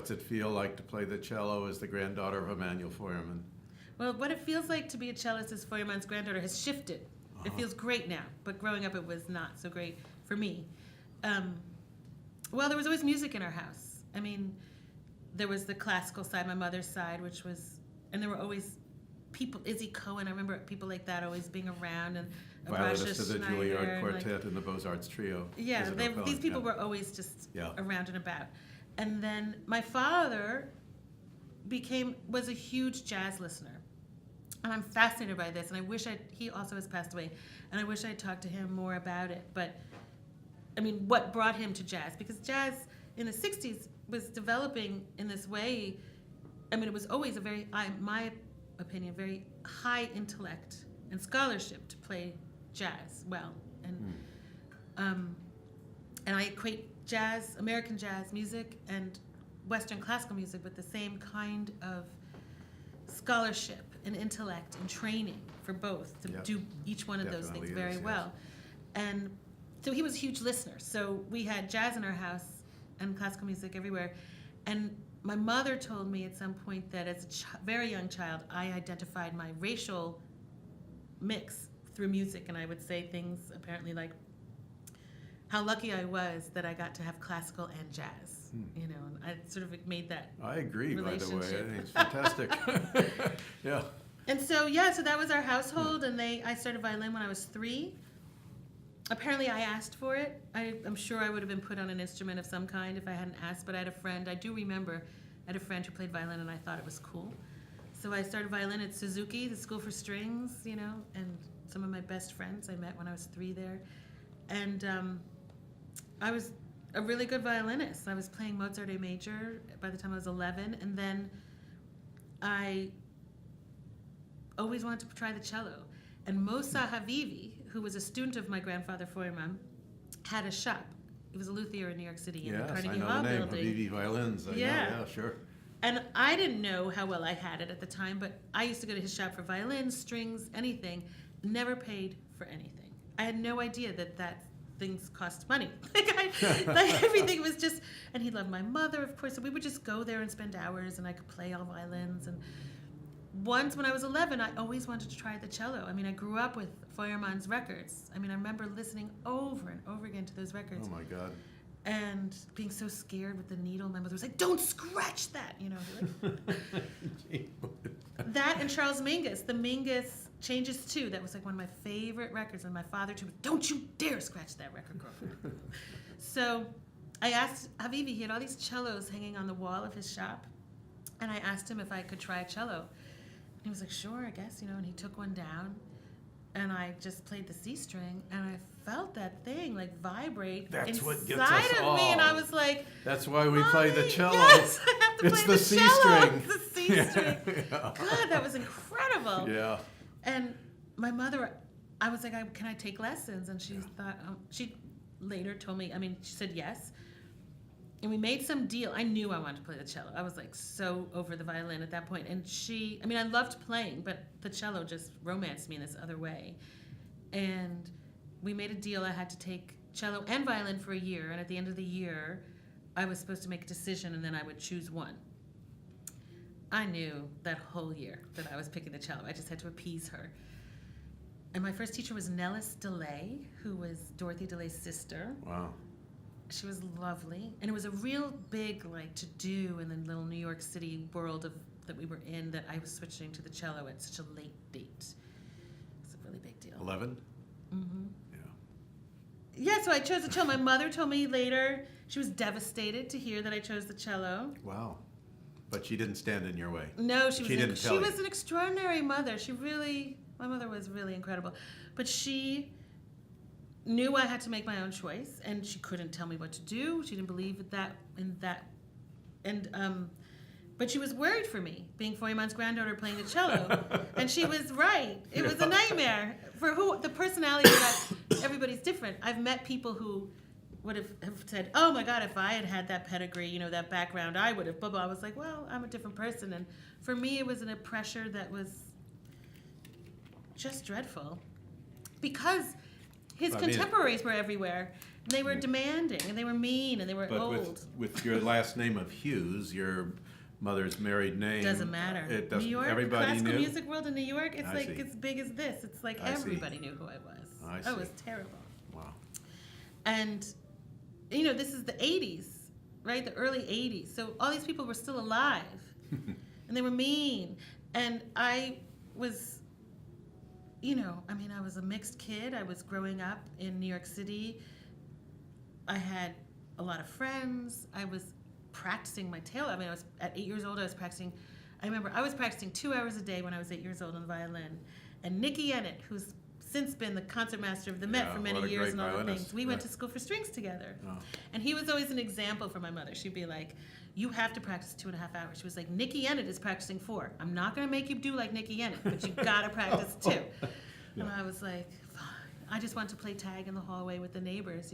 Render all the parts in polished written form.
What's it feel like to play the cello as the granddaughter of Emanuel Feuermann? Well, what it feels like to be a cellist as Feuermann's granddaughter has shifted. It feels great now, but growing up it was not so great for me. Well, there was always music in our house. I mean, there was the classical side, my mother's side, which was, and there were always people, Izzy Cohen, I remember people like that always being around, and Violinist of the Schneider, Juilliard and Quartet and the Beaux-Arts Trio. yeah, these people were always just around and about. And then my father was a huge jazz listener. And I'm fascinated by this, and I wish he also has passed away, and I wish I'd talked to him more about it. But, I mean, what brought him to jazz? Because jazz in the 60s was developing in this way. I mean, it was always my opinion, very high intellect and scholarship to play jazz well. And I equate jazz, American jazz music, and Western classical music with the same kind of scholarship and intellect and training for both to do each one of those things very well. And so he was a huge listener. So we had jazz in our house and classical music everywhere. And my mother told me at some point that as a very young child, I identified my racial mix through music. And I would say things apparently like how lucky I was that I got to have classical and jazz. You know, and I sort of made that. I agree, by the way. I think it's fantastic. Yeah. And so, so that was our household, and I started violin when I was 3. Apparently, I asked for it. I'm sure I would have been put on an instrument of some kind if I hadn't asked, but I had a friend. I do remember I had a friend who played violin, and I thought it was cool. So I started violin at Suzuki, the School for Strings, you know, and some of my best friends I met when I was 3 there. And I was a really good violinist. I was playing Mozart A major by the time I was 11, and then I always wanted to try the cello. And Mosa Havivi, who was a student of my grandfather Feuermann, had a shop. He was a luthier in New York City in the Carnegie Hall building. Yes, I know the name, Havivi Violins. I know, yeah, sure. And I didn't know how well I had it at the time, but I used to go to his shop for violins, strings, anything. Never paid for anything. I had no idea that things cost money. Like everything was just, and he loved my mother, of course, so we would just go there and spend hours, and I could play all violins. And once when I was 11, I always wanted to try the cello. I mean, I grew up with Feuermann's records. I mean, I remember listening over and over again to those records. Oh my God. And being so scared with the needle. My mother was like, don't scratch that, you know. Like, that and Charles Mingus, the Mingus Changes 2, that was like one of my favorite records, and my father too, don't you dare scratch that record, girlfriend. So I asked Havivi, he had all these cellos hanging on the wall of his shop, and I asked him if I could try a cello. He was like, sure, I guess, you know, and he took one down, and I just played the C string, and I felt that thing like vibrate inside of me, and I was like, that's why we play the cello. Yes, I have to it's play the C string. It's the C string. Yeah. God, that was incredible. Yeah. And my mother, I was like, can I take lessons? And she thought, she later told me, I mean, she said yes. And we made some deal. I knew I wanted to play the cello. I was like so over the violin at that point. And I mean, I loved playing, but the cello just romanced me in this other way. And we made a deal. I had to take cello and violin for a year. And at the end of the year, I was supposed to make a decision, and then I would choose one. I knew that whole year that I was picking the cello. I just had to appease her. And my first teacher was Nellis DeLay, who was Dorothy DeLay's sister. Wow. She was lovely. And it was a real big to-do in the little New York City world that we were in, that I was switching to the cello at such a late date. It's a really big deal. 11? Mm-hmm. Yeah. Yeah, so I chose the cello. My mother told me later she was devastated to hear that I chose the cello. Wow. But she didn't stand in your way. No, she was an extraordinary mother. My mother was really incredible. But she knew I had to make my own choice, and she couldn't tell me what to do. She didn't believe in that. But she was worried for me, being Feuermann's granddaughter playing the cello. And she was right. It was a nightmare. For the personality everybody's different. I've met people who would have said, oh my God, if I had had that pedigree, you know, that background, I would have, blah, blah. I was like, well, I'm a different person. And for me, it was a pressure that was just dreadful. Because his contemporaries were everywhere. They were demanding, and they were mean, and they were But old. with your last name of Hughes, your mother's married name. Doesn't matter. It doesn't. New York, Everybody classical knew. music world in New York, it's I like see. as big as this. It's like I see. everybody knew who I was. I Oh, it was see. terrible. Wow. And, this is the 80s, right? The early 80s. So all these people were still alive. And they were mean. And I was, I was a mixed kid. I was growing up in New York City. I had a lot of friends. I was practicing my tail. I was at 8 years old. I remember I was practicing 2 hours a day when I was 8 years old on the violin. And Nikki Ennett, who's since been the concertmaster of the Met for many years and all the things. We went to school for strings together. Oh. And he was always an example for my mother. She'd be like, you have to practice 2.5 hours. She was like, Nikki Ennett is practicing 4. I'm not going to make you do like Nikki Ennett, but you got to practice 2. Yeah. And I was like, fine. I just want to play tag in the hallway with the neighbors,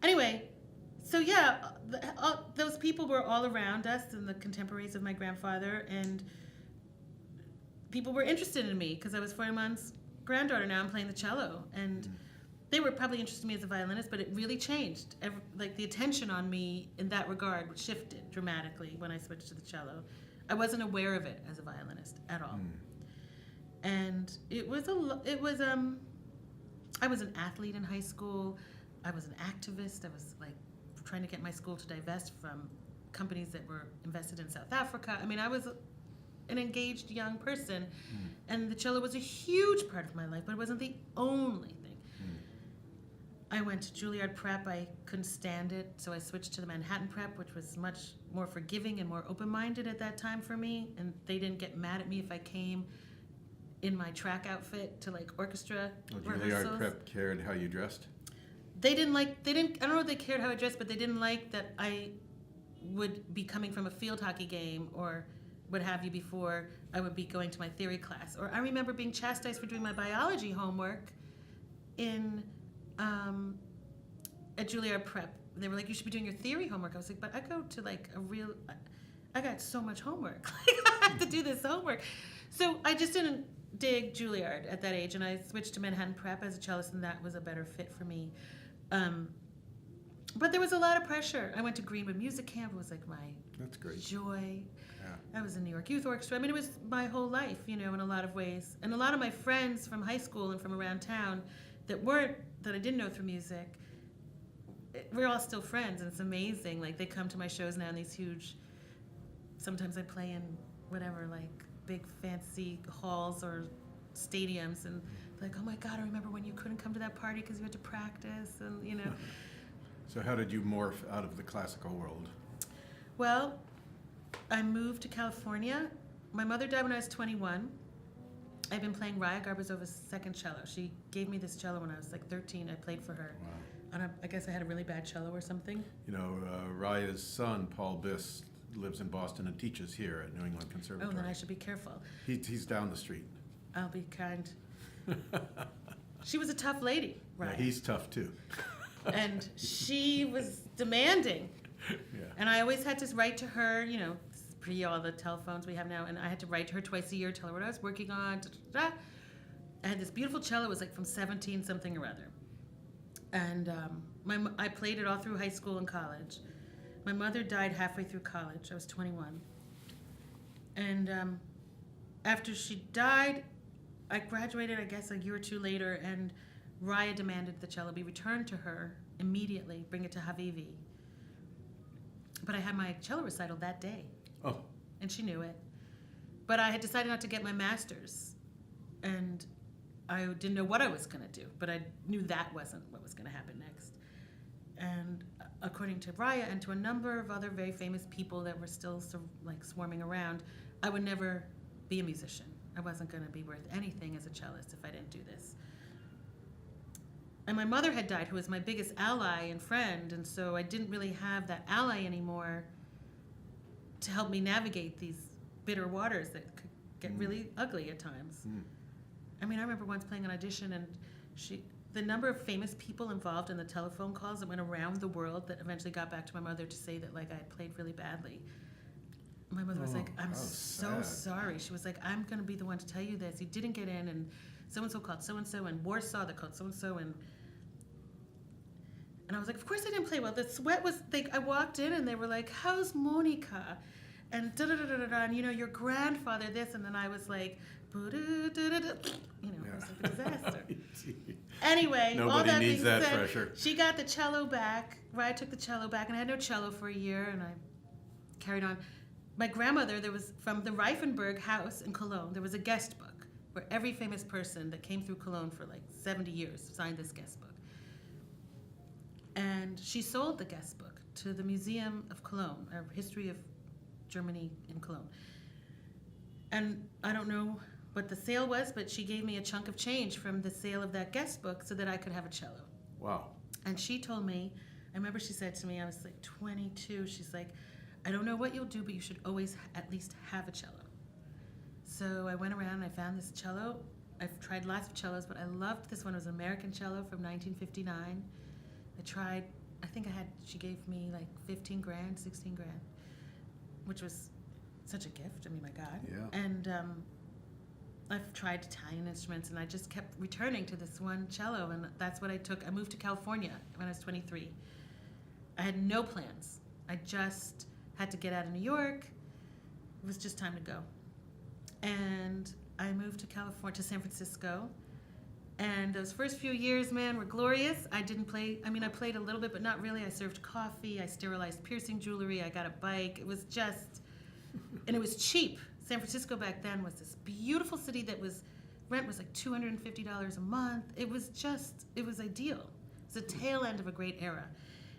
Anyway, so those people were all around us and the contemporaries of my grandfather, and people were interested in me because I was Feuermann's granddaughter. Now I'm playing the cello, and they were probably interested in me as a violinist, but it really changed. The attention on me in that regard shifted dramatically when I switched to the cello. I wasn't aware of it as a violinist at all. And I was an athlete in high school. I was an activist. I was trying to get my school to divest from companies that were invested in South Africa. I was an engaged young person, and the cello was a huge part of my life, but it wasn't the only thing. I went to Juilliard Prep. I couldn't stand it, so I switched to the Manhattan Prep, which was much more forgiving and more open-minded at that time for me, and they didn't get mad at me if I came in my track outfit to orchestra rehearsals. Juilliard Prep cared how you dressed? I don't know if they cared how I dressed, but they didn't like that I would be coming from a field hockey game or what have you before I would be going to my theory class. Or I remember being chastised for doing my biology homework at Juilliard Prep. They were like, you should be doing your theory homework. I was like, but I go to I got so much homework. I have to do this homework. So I just didn't dig Juilliard at that age, and I switched to Manhattan Prep as a cellist, and that was a better fit for me. But there was a lot of pressure. I went to Greenwood Music Camp. It was That's great. Joy. Yeah. I was in New York Youth Orchestra. It was my whole life, in a lot of ways. And a lot of my friends from high school and from around town that I didn't know through music, we're all still friends, and it's amazing. They come to my shows now in these huge, sometimes I play in whatever, big fancy halls or stadiums, and oh my God, I remember when you couldn't come to that party because you had to practice, and So how did you morph out of the classical world? Well, I moved to California. My mother died when I was 21. I've been playing Raya Garbazova's second cello. She gave me this cello when I was 13. I played for her. Wow. And I guess I had a really bad cello or something. Raya's son, Paul Biss, lives in Boston and teaches here at New England Conservatory. Oh, then I should be careful. He's down the street. I'll be kind. She was a tough lady, Raya. Yeah, he's tough too. And she was demanding. Yeah. And I always had to write to her, pre all the telephones we have now, and I had to write to her twice a year, tell her what I was working on. I had this beautiful cello. It was from 17 something or other. And I played it all through high school and college. My mother died halfway through college. I was 21. And after she died, I graduated, I guess, a year or two later, and Raya demanded the cello be returned to her immediately, bring it to Havivi. But I had my cello recital that day. Oh. And she knew it. But I had decided not to get my master's. And I didn't know what I was going to do, but I knew that wasn't what was going to happen next. And according to Raya and to a number of other very famous people that were still swarming around, I would never be a musician. I wasn't going to be worth anything as a cellist if I didn't do this. And my mother had died, who was my biggest ally and friend, and so I didn't really have that ally anymore to help me navigate these bitter waters that could get really ugly at times. I remember once playing an audition, and the number of famous people involved in the telephone calls that went around the world that eventually got back to my mother to say that I had played really badly. My mother was like, I'm so sorry. She was like, I'm going to be the one to tell you this. You didn't get in, and so-and-so called so-and-so, and Warsaw that called so-and-so, and And I was like, of course I didn't play well. The sweat was, I walked in and they were like, how's Monica? And da-da-da-da-da-da, and your grandfather this, and then I was like, boo-doo-doo-doo-doo. It was like a disaster. Anyway, all Nobody that needs being that said, pressure. she got the cello back. Right, I took the cello back, and I had no cello for a year, and I carried on. My grandmother, there was, from the Reifenberg house in Cologne, there was a guest book where every famous person that came through Cologne for like 70 years signed this guest book. And she sold the guest book to the Museum of Cologne, or History of Germany in Cologne. And I don't know what the sale was, but she gave me a chunk of change from the sale of that guest book so that I could have a cello. Wow. And she told me, I remember she said to me, I was like 22, she's like, I don't know what you'll do, but you should always at least have a cello. So I went around and I found this cello. I've tried lots of cellos, but I loved this one. It was an American cello from 1959. I think she gave me like 15 grand, 16 grand, which was such a gift. I mean, my God. Yeah. And I've tried Italian instruments, and I just kept returning to this one cello, and that's what I took. I moved to California when I was 23. I had no plans. I just had to get out of New York. It was just time to go. And I moved to California, to San Francisco. And those first few years, man, were glorious. I didn't play, I played a little bit, but not really. I served coffee, I sterilized piercing jewelry, I got a bike. It was just, and it was cheap. San Francisco back then was this beautiful city that rent was like $250 a month. It was ideal. It was the tail end of a great era.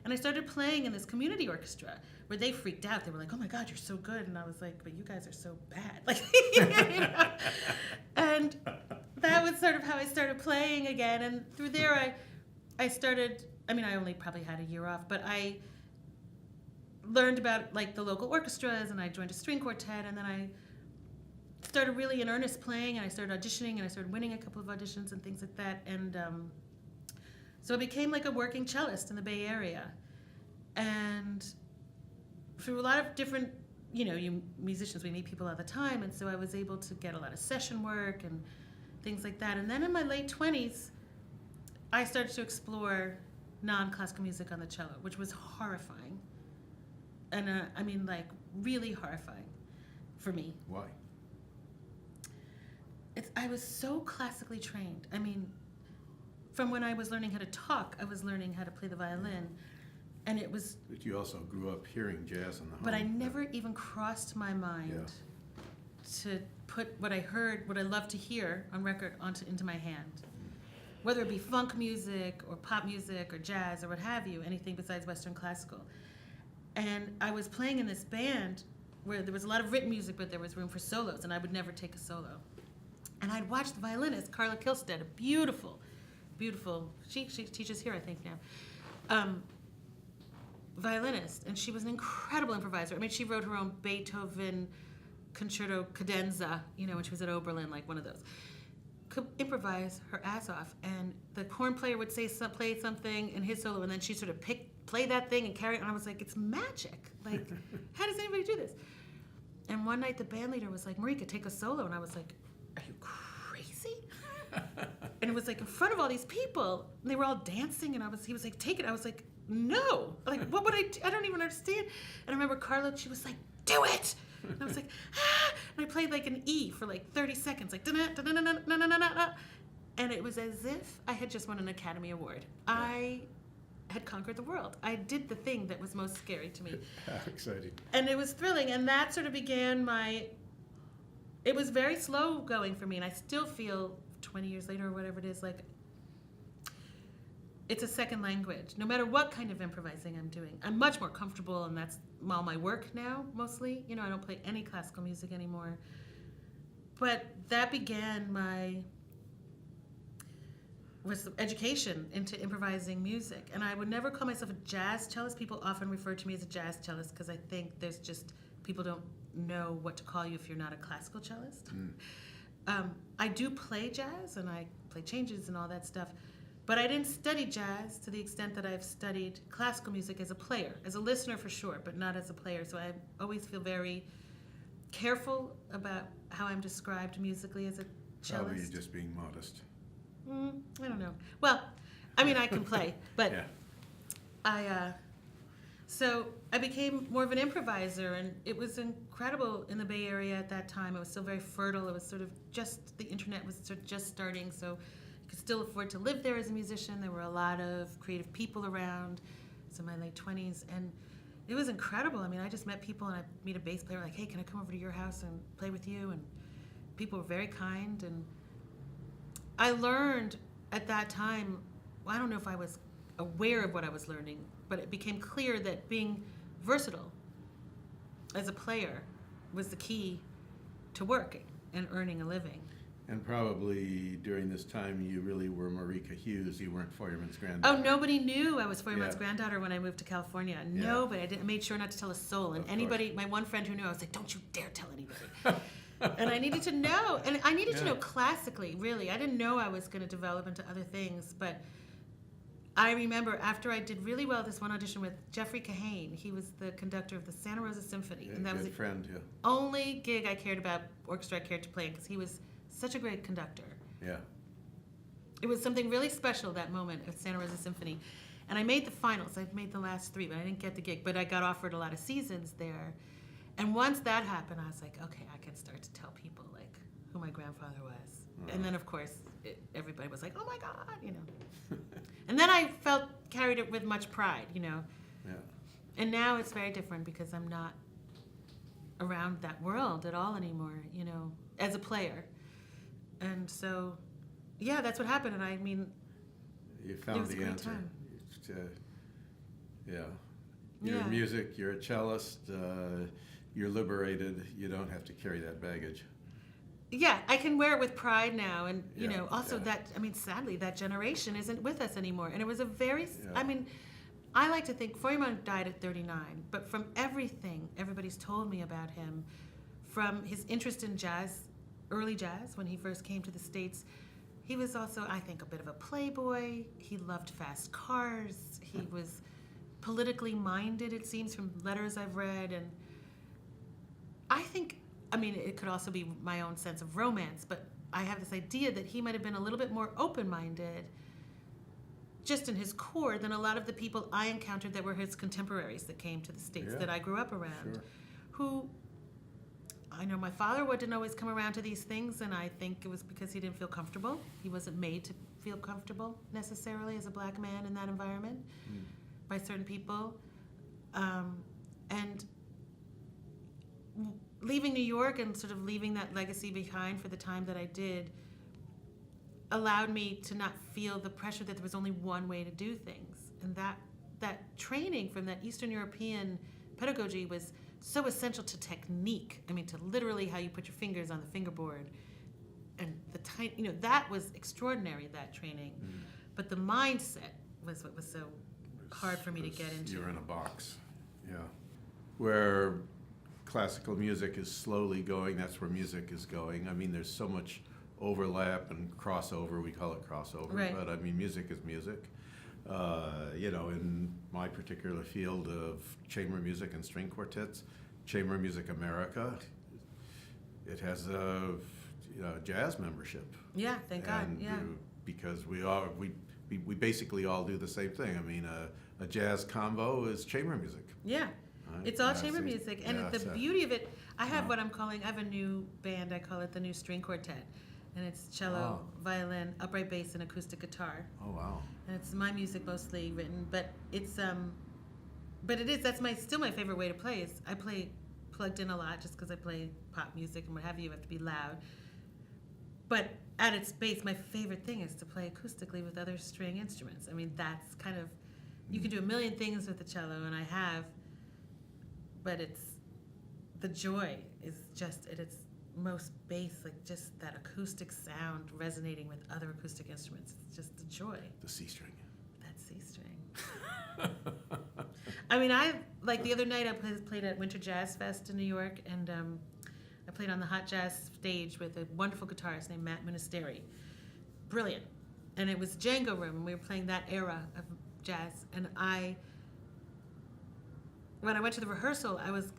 And I started playing in this community orchestra where they freaked out. They were like, oh my God, you're so good. And I was like, but you guys are so bad. Like, And that was sort of how I started playing again. And through there, I started, I only probably had a year off, but I learned about like the local orchestras, and I joined a string quartet, and then I started really in earnest playing, and I started auditioning, and I started winning a couple of auditions and things like that. And so I became like a working cellist in the Bay Area. And through a lot of different, you musicians, we meet people all the time, and so I was able to get a lot of session work and things like that. And then in my late 20s, I started to explore non-classical music on the cello, which was horrifying. And like really horrifying for me. Why? I was so classically trained. From when I was learning how to talk, I was learning how to play the violin. And it was... But you also grew up hearing jazz in the home. But I never even crossed my mind to put what I heard, what I loved to hear on record into my hand. Whether it be funk music or pop music or jazz or what have you, anything besides Western classical. And I was playing in this band where there was a lot of written music, but there was room for solos, and I would never take a solo. And I'd watch the violinist, Carla Kilstead, a beautiful, she teaches here, I think, now, violinist, and she was an incredible improviser. She wrote her own Beethoven concerto cadenza, when she was at Oberlin, like one of those. Could improvise her ass off, and the horn player would play something in his solo, and then she'd sort of play that thing and carry it, and I was like, it's magic. Like, how does anybody do this? And one night the band leader was like, Marika, take a solo, and I was like, are you crazy? And it was like in front of all these people, and they were all dancing, and he was like, take it. I was like, no. Like, what would I do? I don't even understand. And I remember Carla, she was like, do it. And I was like, ah. And I played like an E for like 30 seconds, like, da-na-na-na-na-na-na-na-na. And it was as if I had just won an Academy Award. I had conquered the world. I did the thing that was most scary to me. How exciting. And it was thrilling, and that sort of began it was very slow going for me, and I still feel 20 years later or whatever it is, like it's a second language. No matter what kind of improvising I'm doing, I'm much more comfortable, and that's all my work now, mostly. I don't play any classical music anymore. But that began was education into improvising music. And I would never call myself a jazz cellist. People often refer to me as a jazz cellist because I think people don't know what to call you if you're not a classical cellist. I do play jazz, and I play changes and all that stuff. But I didn't study jazz to the extent that I've studied classical music as a player, as a listener for sure, but not as a player. So I always feel very careful about how I'm described musically as a cellist. Probably you're just being modest. I don't know. Well, I can play, but Yeah. So I became more of an improviser, and it was incredible in the Bay Area at that time. It was still very fertile. It was sort of just, the internet was sort of just starting, so I could still afford to live there as a musician. There were a lot of creative people around. It was in my late 20s, and it was incredible. I mean, I just met people, and I'd meet a bass player, like, hey, can I come over to your house and play with you? And people were very kind, and I learned at that time, well, I don't know if I was aware of what I was learning, but it became clear that being versatile as a player was the key to working and earning a living. And probably during this time, you really were Marika Hughes. You weren't Feuermann's granddaughter. Oh, nobody knew I was Feuermann's Yeah. granddaughter when I moved to California. Yeah. Nobody. I made sure not to tell a soul. And Of anybody, my one friend who knew, I was like, don't you dare tell anybody. And I needed to know. And I needed to know classically, really. I didn't know I was going to develop into other things. But I remember after I did really well this one audition with Jeffrey Kahane, he was the conductor of the Santa Rosa Symphony. And that was the friend, only gig I cared about, orchestra I cared to play, because he was such a great conductor. Yeah. It was something really special, that moment at Santa Rosa Symphony. And I made the finals. I made the last 3, but I didn't get the gig. But I got offered a lot of seasons there. And once that happened, I was like, okay, I can start to tell people, like, who my grandfather was. And then, of course, everybody was like, oh, my God, you know. And then I carried it with much pride, you know. Yeah. And now it's very different because I'm not around that world at all anymore, you know, as a player. And so, yeah, that's what happened. And I mean, You found the answer. Time. Yeah. Your music, you're a cellist, you're liberated, you don't have to carry that baggage. Yeah, I can wear it with pride now. And, you Yeah, know, also yeah. that, I mean, sadly, that generation isn't with us anymore. And it was a very, I mean, I like to think Feuermann died at 39, but from everything everybody's told me about him, from his interest in jazz, early jazz, when he first came to the States, he was also, I think, a bit of a playboy. He loved fast cars. He was politically minded, it seems, from letters I've read. And I think, I mean, it could also be my own sense of romance, but I have this idea that he might have been a little bit more open-minded, just in his core, than a lot of the people I encountered that were his contemporaries that came to the States that I grew up around, who, I know my father didn't always come around to these things, and I think it was because he didn't feel comfortable. He wasn't made to feel comfortable necessarily as a black man in that environment by certain people. And leaving New York and sort of leaving that legacy behind for the time that I did allowed me to not feel the pressure that there was only one way to do things. And that training from that Eastern European pedagogy was so essential to technique. I mean, to literally how you put your fingers on the fingerboard. And the time, you know, that was extraordinary, that training. But the mindset was what was so hard for me to get into. You're in a box, yeah. Where classical music is slowly going, that's where music is going. I mean, there's so much overlap and crossover, we call it crossover, but I mean, music is music. You know, in my particular field of chamber music and string quartets, Chamber Music America, it has a jazz membership. Yeah, thank God. Yeah. Because we basically all do the same thing. I mean, a jazz combo is chamber music. Yeah. Right? It's all chamber music. And the beauty of it, I have Yeah. I have a new band, I call it the New String Quartet. And it's cello, violin, upright bass, and acoustic guitar. Oh, wow. And it's my music mostly written, but it's that's still my favorite way to play. Is I play plugged in a lot just because I play pop music and what have you. You have to be loud. But at its base, my favorite thing is to play acoustically with other string instruments. I mean, that's kind of, you can do a million things with the cello, and I have, but the joy is just at its most base, like just that acoustic sound resonating with other acoustic instruments. It's just the joy. The C string. That C string. I mean, like the other night I played at Winter Jazz Fest in New York, and I played on the Hot Jazz stage with a wonderful guitarist named Matt Munisteri. Brilliant. And it was Django Room, and we were playing that era of jazz. And when I went to the rehearsal, I was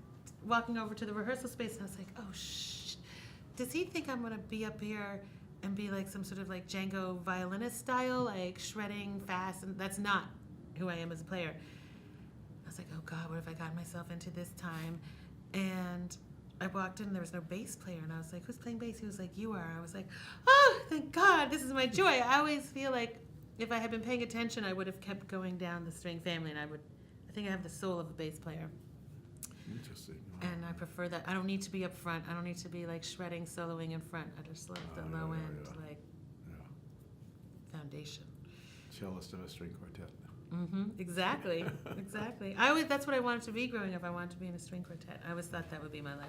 walking over to the rehearsal space, and I was like, oh, does he think I'm going to be up here and be like some sort of like Django violinist style, like shredding fast? And that's not who I am as a player. I was like, oh God, what have I gotten myself into this time? And I walked in and there was no bass player, and I was like, who's playing bass? He was like, you are. I was like, oh, thank God, this is my joy. I always feel like if I had been paying attention, I would have kept going down the string family, and I think I have the soul of a bass player. Interesting. And I prefer that. I don't need to be up front. I don't need to be like shredding, soloing in front. I just love the low end, like foundation. Cellist of a string quartet. Exactly. Exactly. That's what I wanted to be growing up. I wanted to be in a string quartet. I always thought that would be my life.